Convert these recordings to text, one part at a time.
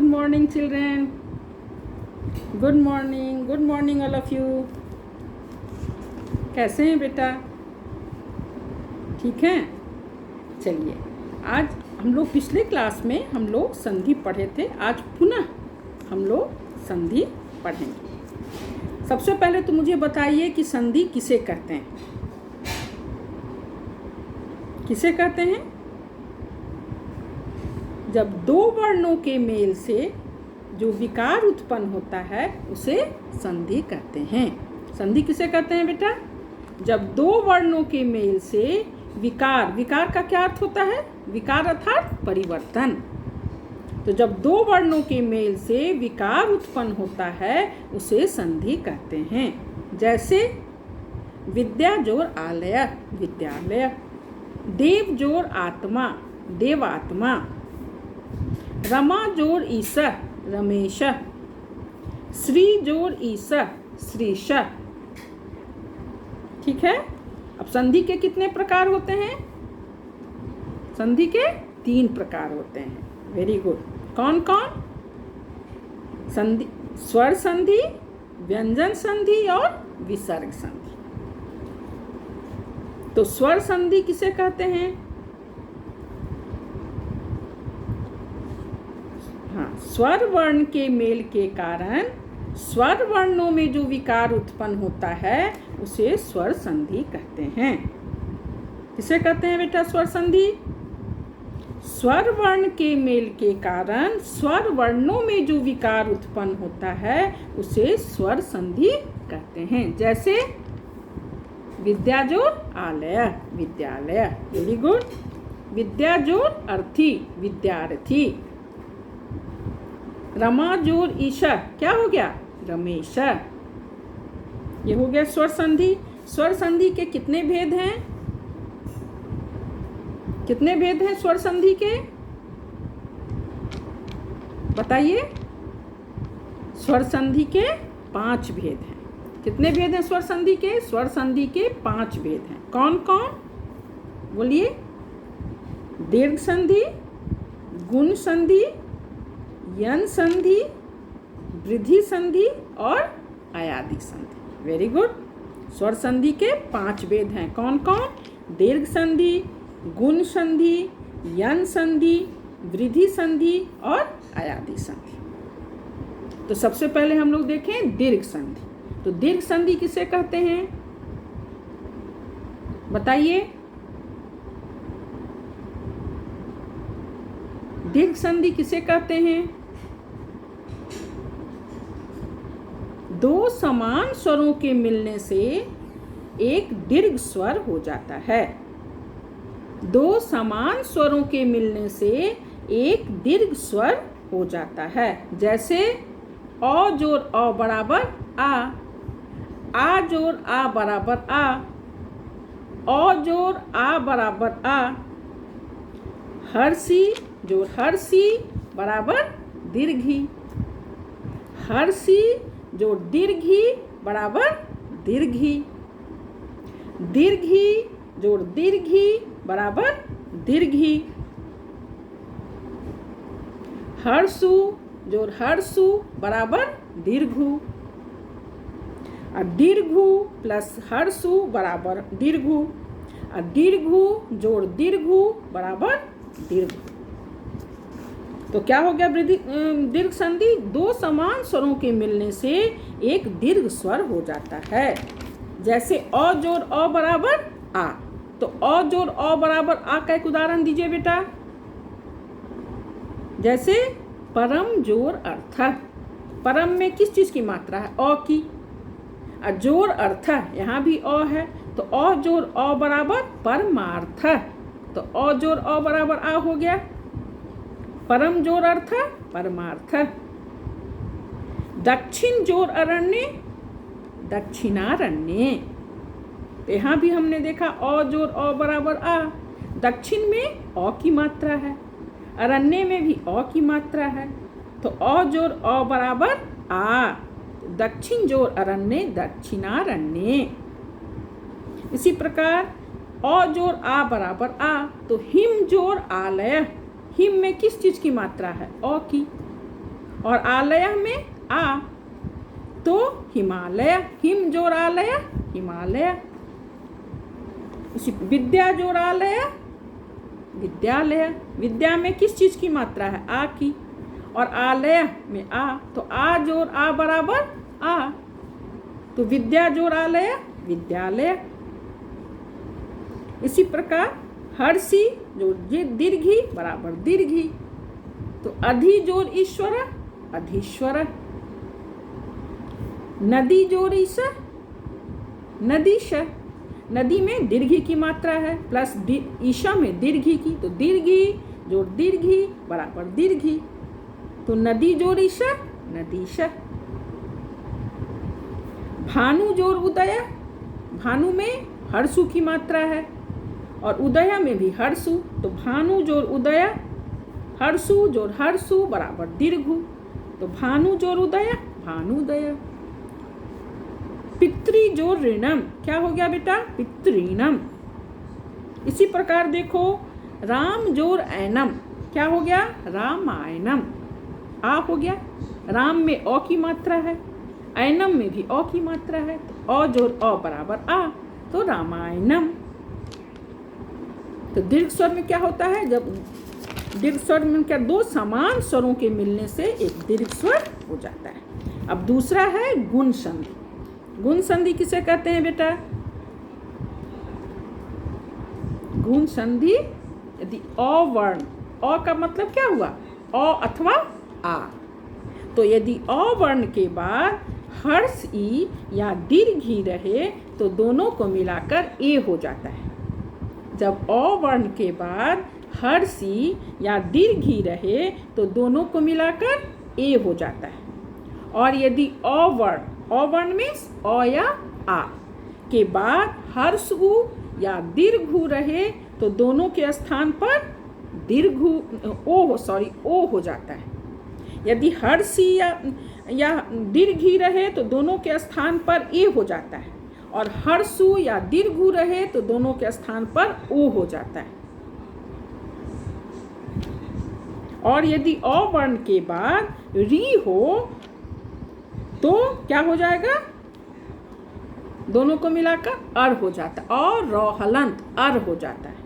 Good morning, children. Good morning all of you. कैसे हैं बेटा? ठीक हैं? चलिए, आज हम लोग पिछले क्लास में हम लोग संधि पढ़े थे। आज पुनः हम लोग संधि पढ़ेंगे। सबसे पहले तो मुझे बताइए कि संधि किसे कहते हैं? किसे कहते हैं? जब दो वर्णों के मेल से जो विकार उत्पन्न होता है उसे संधि कहते हैं। संधि किसे कहते हैं बेटा? जब दो वर्णों के मेल से विकार का क्या अर्थ होता है? विकार अर्थात परिवर्तन। तो जब दो वर्णों के मेल से विकार उत्पन्न होता है उसे संधि कहते हैं। जैसे विद्या जोर आलय, विद्यालय। देव जोर आत्मा, देवात्मा। रमा जोर ईश, रमेश। श्री जोर ईश, श्रीश। ठीक है। अब संधि के कितने प्रकार होते हैं? संधि के 3 प्रकार होते हैं। Very good. कौन कौन? संधि, स्वर संधि, व्यंजन संधि और विसर्ग संधि। तो स्वर संधि किसे कहते हैं? हाँ, स्वर वर्ण के मेल के कारण स्वर वर्णों में जो विकार उत्पन्न होता है उसे स्वर संधि कहते हैं। किसे कहते हैं बेटा स्वर संधि? स्वर वर्ण के मेल के कारण स्वर वर्णों में जो विकार उत्पन्न होता है उसे स्वर संधि कहते हैं। जैसे विद्या जोर आलय, विद्यालय। Very good. विद्या जोर अर्थी, विद्यार्थी। रमा जोर ईशा, क्या हो गया? रमेश। ये हो गया स्वर संधि। स्वर संधि के कितने भेद हैं? कितने भेद हैं स्वर संधि के? बताइए। स्वर संधि के 5 भेद हैं। कितने भेद हैं स्वर संधि के? स्वर संधि के 5 भेद हैं। कौन कौन? बोलिए। दीर्घ संधि, गुण संधि, यन संधि, वृद्धि संधि और अयादि संधि। Very good. स्वर संधि के 5 भेद हैं। कौन कौन? दीर्घ संधि, गुण संधि, यन संधि, वृद्धि संधि और अयादि संधि। तो सबसे पहले हम लोग देखें दीर्घ संधि। तो दीर्घ संधि किसे कहते हैं? बताइए। दीर्घ संधि किसे कहते हैं? दो समान स्वरों के मिलने से एक दीर्घ स्वर हो जाता है। दो समान स्वरों के मिलने से एक दीर्घ स्वर हो जाता है। जैसे अ जोर अ बराबर आ जोर आ बराबर आ, अ जोर आ बराबर आ। हर्षी जोर हर्षी बराबर दीर्घी। हर्षी जोर दीर्घी बराबर दीर्घी। दीर्घी जोर दीर्घी बराबर दीर्घी। हर्षु जोर हर्षु बराबर दीर्घु। और दीर्घु प्लस हर्षु बराबर दीर्घु। और दीर्घु जोड़ दीर्घु बराबर दीर्घ। तो क्या हो गया दीर्घ संधि? दो समान स्वरों के मिलने से एक दीर्घ स्वर हो जाता है। जैसे अ जोड़ अ बराबर आ। तो अ जोड़ अ बराबर आ का एक उदाहरण दीजिए बेटा। जैसे परम जोर अर्थ। परम में किस चीज की मात्रा है? अ की। और जोर अर्थ, यहाँ भी अ है तो अ जोड़ अ बराबर परमार्थ। तो अ जोड़ अ बराबर आ हो गया। परम जोर अर्थ परमार्थ। दक्षिण जोर अरण्य, दक्षिणारण्य। तो यहाँ भी हमने देखा अ जोर अ बराबर आ। दक्षिण में अ की मात्रा है, अरण्य में भी अ की मात्रा है। तो अ जोर अ बराबर आ। दक्षिण जोर अरण्य, दक्षिणारण्य। इसी प्रकार अ जोर आ बराबर आ। तो हिम जोर आलय। हिम में किस चीज की मात्रा है? अ की। और आलय में आ, तो हिमालय, हिम जोड़ आलय हिमालय। उसी विद्या जोड़ आलय विद्यालय। विद्या में किस चीज की मात्रा है? आ की। और आलय में आ, तो आ जोड़ आ बराबर आ, तो विद्या जोड़ आलय विद्यालय। इसी प्रकार हर्षी जोड़ दीर्घी बराबर दीर्घी, तो अधि जोड़ ईश्वर अधीश्वर। नदी जोड़ ईश नदीश। नदी में दीर्घी की मात्रा है प्लस ईशा में दीर्घी की, तो दीर्घी जोड़ दीर्घी बराबर दीर्घी, तो नदी जोड़ ईशा नदीश। भानु जोड़ उदय। भानु में हर्षु की मात्रा है और उदय में भी हर्षु, तो भानु जोड़ उदय हर्षु जोड़ हर्षु बराबर दीर्घु, तो भानु जोड़ उदय भानुदय। पितृ जोड़ ऋणम, क्या हो गया बेटा? पितृणम। इसी प्रकार देखो राम जोड़ ऐनम, क्या हो गया? रामायणम। आ हो गया, राम में अ की मात्रा है, ऐनम में भी अ की मात्रा है, तो अ जोड़ अ बराबर आ, तो रामायणम। तो दीर्घ स्वर में क्या होता है? जब दीर्घ स्वर में क्या दो समान स्वरों के मिलने से एक दीर्घ स्वर हो जाता है। अब दूसरा है गुण संधि। गुण संधि किसे कहते हैं बेटा? गुण संधि यदि अ वर्ण, अ का मतलब क्या हुआ? अ अथवा आ, तो यदि अ वर्ण के बाद हर्ष ई या दीर्घ ई रहे तो दोनों को मिलाकर ए हो जाता है। जब अ वर्ण के बाद हर्ष ई या दीर्घ ई रहे तो दोनों को मिलाकर ए हो जाता है। और यदि अ वर्ण मीन्स अ या आ के बाद हर्ष उ या दीर्घ उ रहे तो दोनों के स्थान पर ओ हो जाता है। यदि हर्षी या दीर्घी रहे तो दोनों के स्थान पर ए हो जाता है, और हर्षु या दीर्घु रहे तो दोनों के स्थान पर ओ हो जाता है। और यदि अ वर्ण के बाद री हो तो क्या हो जाएगा? दोनों को मिलाकर अर हो जाता है, और र हलंत अर हो जाता है।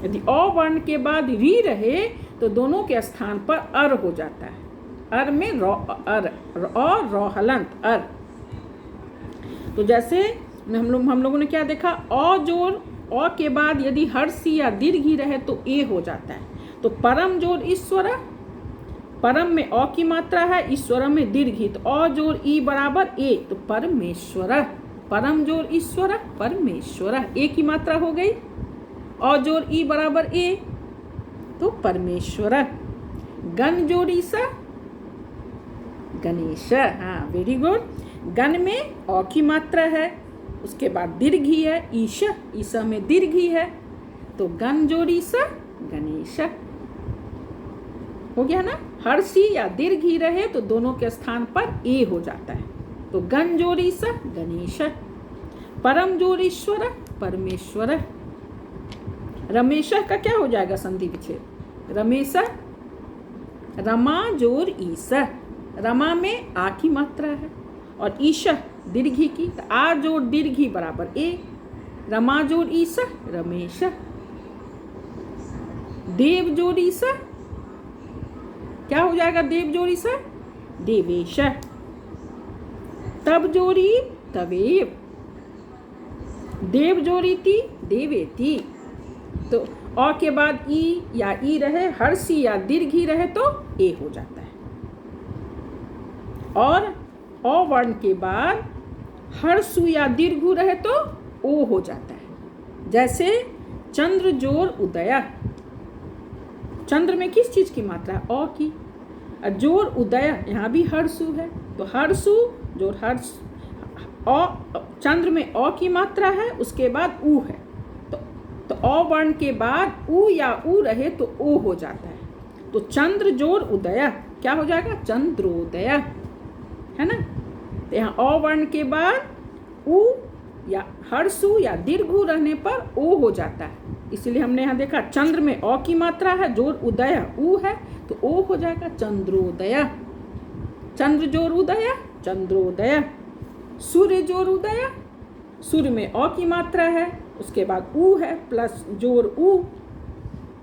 यदि अ वर्ण के बाद री रहे तो दोनों के स्थान पर अर हो जाता है। अर में र हलंत अर। तो जैसे हम लोगों ने क्या देखा? अ जोड़ अ के बाद यदि हर्षी या दीर्घी रहे तो ए हो जाता है। तो परम जोड़ ईश्वर, परम में अ की मात्रा है, ईश्वर में दीर्घी, तो अ जोड़ ई बराबर ए, तो परमेश्वर। परम जोड़ ईश्वर परमेश्वर, ए की मात्रा हो गई, अ जोड़ ई बराबर ए, तो परमेश्वर। गण जोड़ ईसा गणेश। हाँ, वेरी गुड। गण में अ की मात्रा है, उसके बाद दीर्घी है, ईसा में दीर्घी है, तो गण जोड़ ईसा गणेश हो गया ना। हर्षी या दीर्घी रहे तो दोनों के स्थान पर ए हो जाता है, तो गण जोड़ ईसा गणेश। परम जोड़ ईश्वर परमेश्वर। रमेश का क्या हो जाएगा संधि विच्छेद? रमेश रमा जोड़ ईश, रमा में आ की मात्रा है और ईश दीर्घी की, तो आ जोड़ दीर्घी बराबर ए, रमा जोड़ ईश रमेश। देव जोड़ ईश क्या हो जाएगा? देव जोड़ ईश देवेश। तब जोड़ी तवेव, देव जोड़ी ती देवेती, तो अ के बाद ई या ई रहे, हर्षी या दीर्घी रहे तो ए हो जाता है। और अ वर्ण के बाद हर्षु या दीर्घु रहे तो ओ हो जाता है। जैसे चंद्र जोड़ उदय, चंद्र में किस चीज की मात्रा है? अ की। जोड़ उदय, यहाँ भी हर्षु है, तो हर्षु जोड़ हर्ष, अ चंद्र में अ की मात्रा है, उसके बाद उ है, तो अ वर्ण के बाद उ या उ रहे तो ओ हो जाता है। तो चंद्र जोड़ उदय क्या हो जाएगा? चंद्रोदय, है ना। तो यहाँ अ वर्ण के बाद उ या हर्षु या दीर्घु रहने पर ओ हो जाता है, इसलिए हमने यहाँ देखा चंद्र में अ की मात्रा है, जोड़ उदय उ है, तो ओ हो जाएगा चंद्रोदय। चंद्र जोर उदय, चंद्रोदय। सूर्य जोर उदय, सूर्य में अ की मात्रा है, उसके बाद उ है प्लस जोर उ,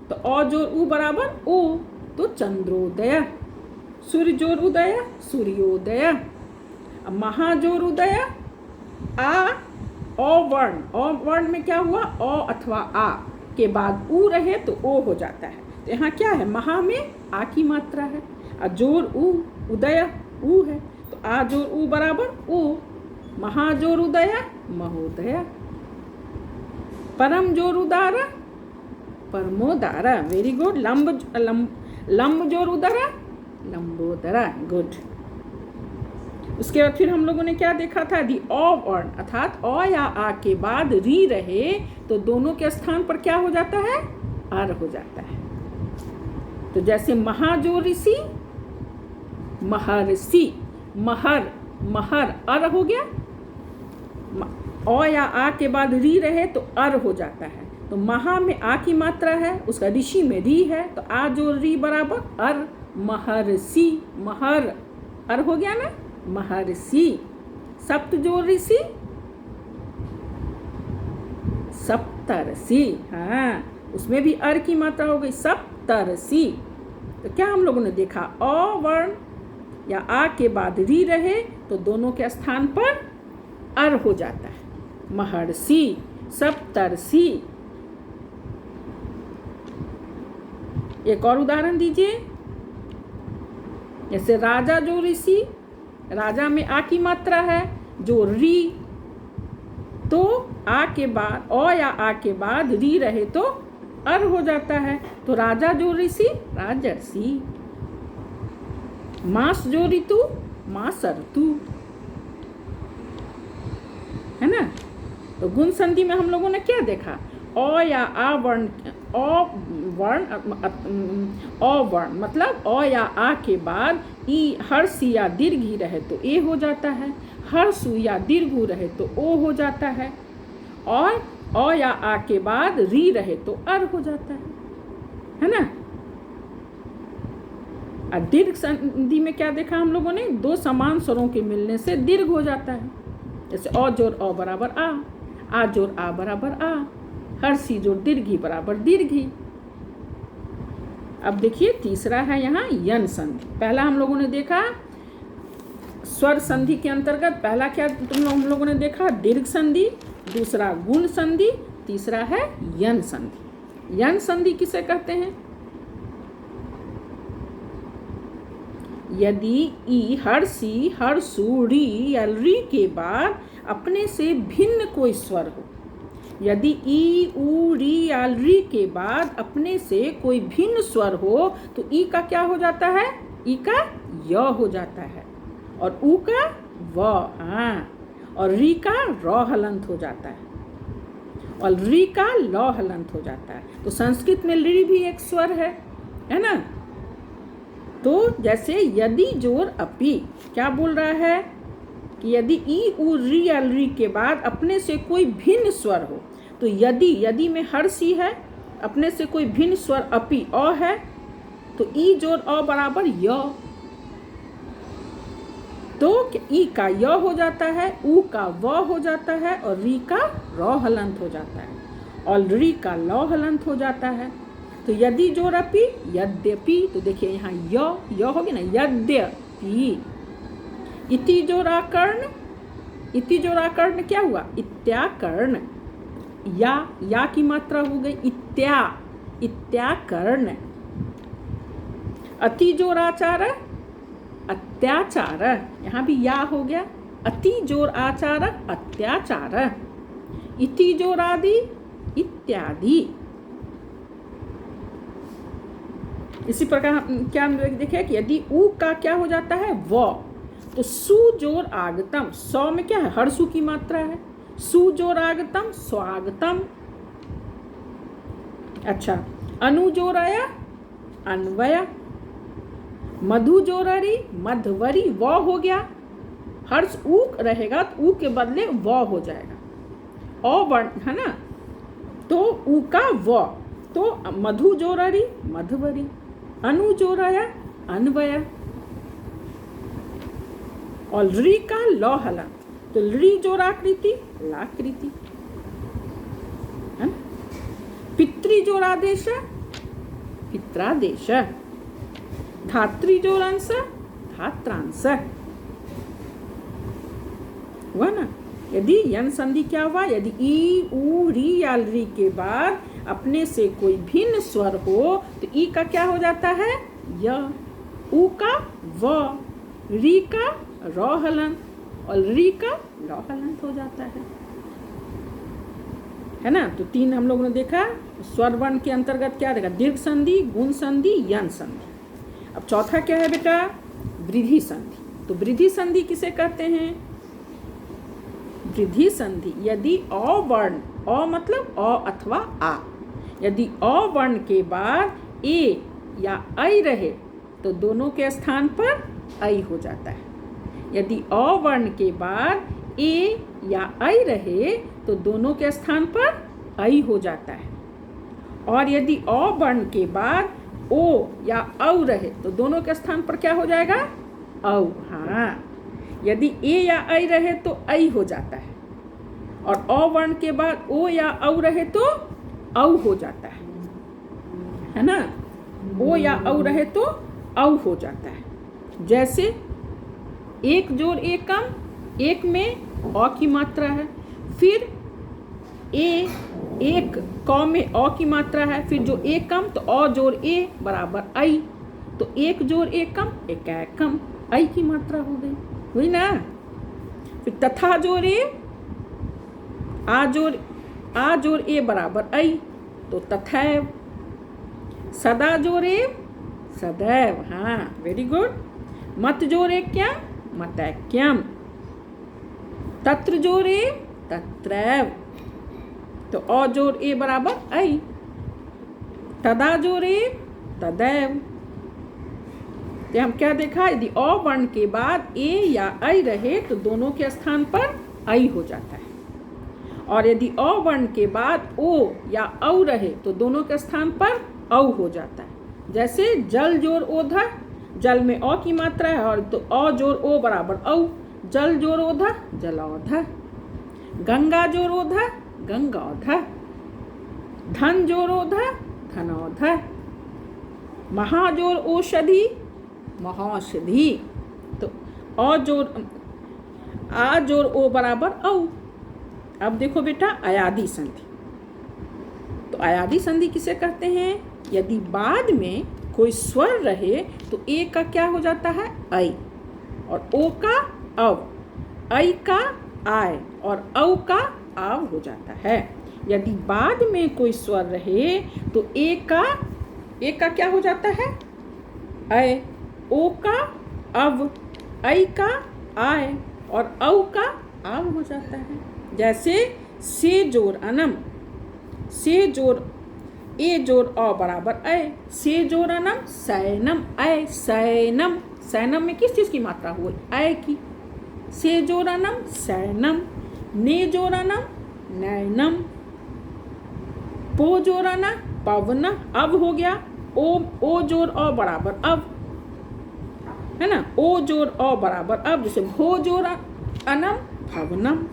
तो अ जोर उ बराबर ओ, तो चंद्रोदय। सूर्य जोर उदय, सूर्योदय। अब महाजोर उदय, आ अ वर्ण में क्या हुआ, अ अथवा आ के बाद उ रहे तो ओ हो जाता है। तो यहाँ क्या है, महा में आ की मात्रा है, और जोर उ, उदय उ है, तो आ जोर उ बराबर ओ। महाजोर उदय, महोदय। परम जोर उदार, परमोदार। Very good. लंब जोर उदर, लंबोदर। गुड। उसके बाद फिर हम लोगों ने क्या देखा था, दी अ वर्ण, अर्थात अ या आ के बाद री रहे तो दोनों के स्थान पर क्या हो जाता है, अर हो जाता है। तो जैसे महाजोर ऋषि, महर्षि, महर, महर अर हो गया। अ या आ के बाद री रहे तो अर हो जाता है। तो महा में आ की मात्रा है, उसका ऋषि में री है, तो आ जो री बराबर अर, महर्षि, महर अर हो गया ना, महर्षि। सप्त जो ऋषि, सप्तर्षि। हाँ, उसमें भी अर की मात्रा हो गई, सप्तर्षि। तो क्या हम लोगों ने देखा, अ वर्ण या आ के बाद री रहे तो दोनों के स्थान पर अर हो जाता है। महर्षि, सप्तर्षि। एक और उदाहरण दीजिए, जैसे राजा जो ऋषि, राजा में आ की मात्रा है, जो री, तो आ के बाद अ या आ के बाद री रहे तो अर हो जाता है। तो राजा जो ऋषि, राजर्षि। मास जो ऋतु, मासर्तु, है ना। तो गुण संधि में हम लोगों ने क्या देखा, अ या आ वर्ण, अ वर्ण मतलब अ या आ के बाद ई हर्षि या दीर्घ रहे तो ए हो जाता है, हर्षु या दीर्घ रहे तो ओ हो जाता है, और अ या आ के बाद री रहे तो अर हो जाता है ना। और दीर्घ संधि में क्या देखा हम लोगों ने, दो समान स्वरों के मिलने से दीर्घ हो जाता है। जैसे अ जोर अ बराबर आ जोर आ बराबर आ, हर्षि जोर दीर्घी बराबर दीर्घी। अब देखिए तीसरा है यहाँ यन संधि। पहला हम लोगों ने देखा स्वर संधि के अंतर्गत, पहला क्या हम लोगों ने देखा, दीर्घ संधि, दूसरा गुण संधि, तीसरा है यन संधि। यन संधि किसे कहते हैं, यदि ई हर्षि, हर्षु, री या री के बाद अपने से भिन्न कोई स्वर हो। यदि ई, उ, री या री के बाद अपने से कोई भिन्न स्वर हो तो ई का क्या हो जाता है, ई का य हो जाता है, और उ का व, हाँ, और री का र हलंत हो जाता है, और री का ल हलंत हो जाता है। तो संस्कृत में री भी एक स्वर है ना। तो जैसे यदि जोर अपि, क्या बोल रहा है कि यदि ई, उ, री या री के बाद अपने से कोई भिन्न स्वर हो, तो यदि में हर्षि है, अपने से कोई भिन्न स्वर अपि अ है, तो ई जोर अ बराबर य, तो ई का य हो जाता है, उ का व हो जाता है, और री का र हलंत हो जाता है, और री का ल हलंत हो जाता है। तो यदि जोर अपि, यद्यपि, तो देखिए यहाँ य हो गया ना, यद्यपि। इति जोर आकर्ण, इति जोर आकर्ण क्या हुआ, इत्याकर्ण। या की मात्रा हो गई इत्याकर्ण। अति जोर आचार, अत्याचार, यहाँ भी या हो गया, अति जोर आचार, अत्याचार। इति जोर आदि, इत्यादि। इसी प्रकार क्या हम देखे कि यदि उ का क्या हो जाता है व, तो सु जोर आगतम, सौ में क्या है, हर्षु की मात्रा है, सु जोर आगतम, स्वागतम। अच्छा, अनु जोर आया, अन्वय। मधु जोररी, मधवरी, व हो गया, हर्ष उ रहेगा तो उ के बदले व हो जाएगा, अ वर्ण है ना, तो उ का व, तो मधु जोररी, मधवरी। अनु जोराया, अन्वय। और री का लौ हलन, तो री जोराकृति लाकृति है ना। पितृ जोरादेश पित्रादेश, धात्री जोरांश धात्रांश हुआ ना। यदि यन संधि क्या हुआ, यदि ई ऊ री या री के बाद अपने से कोई भिन्न स्वर हो तो ई का क्या हो जाता है य, ऊ का व, री का रौ हलन और री का लौ हलन हो जाता है ना। तो 3 हम लोगों ने देखा। स्वर वर्ण के अंतर्गत क्या देखा, दीर्घ संधि, गुण संधि, यन संधि। अब चौथा क्या है बेटा, वृद्धि संधि। तो वृद्धि संधि किसे कहते हैं, वृद्धि संधि यदि अ वर्ण, अ मतलब अ अथवा आ, यदि अ वर्ण के बाद ए या ऐ रहे तो दोनों के स्थान पर ऐ हो जाता है। यदि अ वर्ण के बाद ए या ऐ रहे तो दोनों के स्थान पर ऐ हो जाता है। और यदि अ वर्ण के बाद ओ या औ रहे तो दोनों के स्थान पर क्या हो जाएगा, औ। हाँ, यदि ए या ऐ रहे तो ऐ हो जाता है और अ वर्ण के बाद ओ या औ रहे तो औ हो जाता है ना। ओ या औ रहे तो औ हो जाता है। जैसे एक जोड़ एक कम, एक में अ की मात्रा है, फिर ए एक क में अ की मात्रा है, फिर जो एक कम तो अ जोड़ ए बराबर ऐ, तो एक जोड़ एक कम एक कम ऐ की मात्रा हो गई, हुई ना। फिर तथा जोड़ ए, आ जोड़ ए बराबर ऐ, तो तथैव। सदा जोड़ ए सदैव, हाँ वेरी गुड। मत जोड़ ए क्या, मतैक्यम। तत्र जोड़ ए तत्रैव, तो अ जोड़ ए बराबर ऐ। तदा जोड़ ए तदैव। तो हम क्या देखा, यदि अ वर्ण के बाद ए या ऐ रहे तो दोनों के स्थान पर ऐ हो जाता है। और यदि अ वर्ण के बाद ओ या औ रहे तो दोनों के स्थान पर औ हो जाता है। जैसे जल जोड़ ओधा, जल में अ की मात्रा है और तो अ जोड़ ओ बराबर औ, जल जोड़ ओधा जलौधा। गंगा जोड़ ओधा गंगौधा। धन जोड़ ओधा धनौधा। महा जोड़ औषधि महौषधि, तो अ जोड़ आ जोड़ ओ बराबर औ। अब देखो बेटा अयादि संधि। तो अयादि संधि किसे कहते हैं, यदि बाद में कोई स्वर रहे तो ए का क्या हो जाता है ऐ, और ओ का अव, ऐ का आय और औ का आव हो जाता है। यदि बाद में कोई स्वर रहे तो ए का क्या हो जाता है ऐ, ओ का अव, ऐ का आय और औ का आव हो जाता है। जैसे से जोड़ अनम, से जोड़ ए जोड़ अ बराबर ऐ, से जोड़ अनम सैनम ऐ सैनम। सैनम में किस चीज़ की मात्रा हुई, ऐ की। से जोड़ अनम सैनम। ने जोड़ अनम नैनम। पो जोड़ अना पवन, अब हो गया। ओ जोड़ अ बराबर अब, है ना। ओ जोड़ अ बराबर अब, जैसे भो जोड़ अनम भवनम।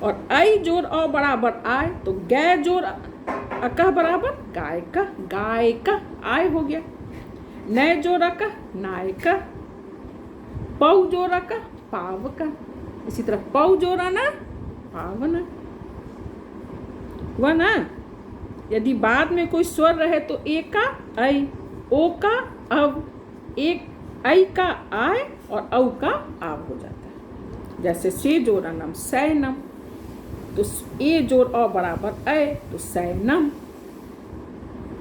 और ऐ जोड़ अ बराबर आय, तो गै जोड़ अकह बराबर गाय का, गाय का आय हो गया। नय जोड़ अकह नाय का। पौ जोड़ अकह पाव का। इसी तरह पौ जोड़ अना पावन हुआ ना। यदि बाद में कोई स्वर रहे तो ए का ऐ, ओ का अव, एक ऐ का आय और औ का आव हो जाता है। जैसे से जोड़ अनम सैनम, तो ए जोड़ अ बराबर ऐ, तो सैनम,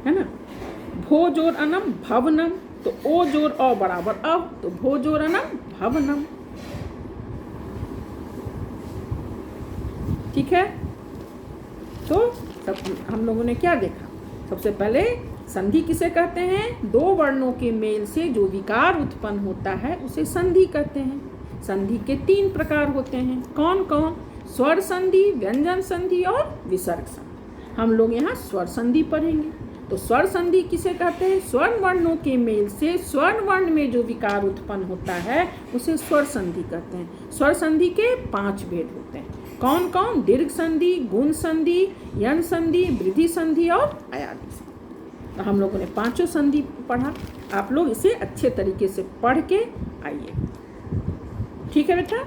है ना। भो जोड़ अनम भवनम, तो ओ जोड़ अ बराबर अब, तो भो जोड़ अनम भवनम। ठीक है। तो सब हम लोगों ने क्या देखा, सबसे पहले संधि किसे कहते हैं, दो वर्णों के मेल से जो विकार उत्पन्न होता है उसे संधि कहते हैं। संधि के 3 प्रकार होते हैं, कौन कौन, स्वर संधि, व्यंजन संधि और विसर्ग संधि। हम लोग यहाँ स्वर संधि पढ़ेंगे। तो स्वर संधि किसे कहते हैं? स्वर्ण वर्णों के मेल से स्वर्ण वर्ण में जो विकार उत्पन्न होता है उसे स्वर संधि कहते हैं। स्वर संधि के 5 भेद होते हैं। कौन कौन? दीर्घ संधि, गुण संधि, यण संधि, वृद्धि संधि और अयादि संधि। तो हम लोगों ने 5 संधि पढ़ा। आप लोग इसे अच्छे तरीके से पढ़ के आइए। ठीक है बेटा।